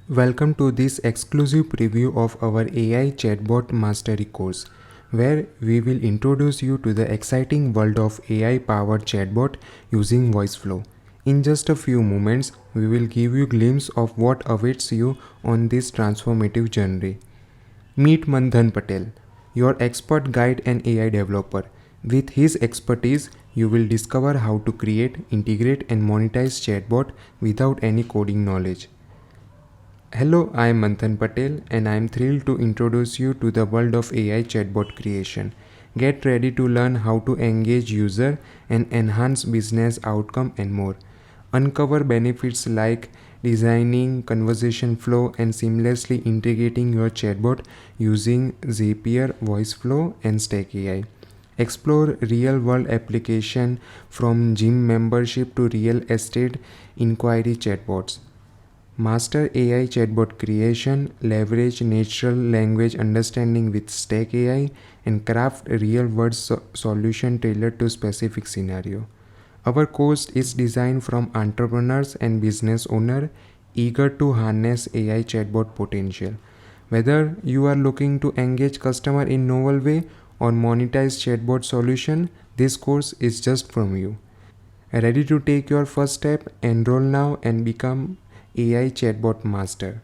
Welcome to this exclusive preview of our AI Chatbot Mastery course, where we will introduce you to the exciting world of AI-powered chatbot using Voiceflow. In just a few moments, we will give you a glimpse of what awaits you on this transformative journey. Meet Manthan Patel, your expert guide and AI developer. With his expertise, you will discover how to create, integrate, and monetize chatbot without any coding knowledge. Hello, I am Manthan Patel and I am thrilled to introduce you to the world of AI chatbot creation. Get ready to learn how to engage user and enhance business outcome and more. Uncover benefits like designing conversation flow and seamlessly integrating your chatbot using Zapier, Voiceflow and StackAI. Explore real-world application from gym membership to real estate inquiry chatbots. Master AI chatbot creation, leverage natural language understanding with StackAI, and craft real-world solution tailored to specific scenario. Our course is designed from entrepreneurs and business owners eager to harness AI chatbot potential. Whether you are looking to engage customer in novel way or monetize chatbot solution, this course is just from you. Ready to take your first step? Enroll now and become AI chatbot master.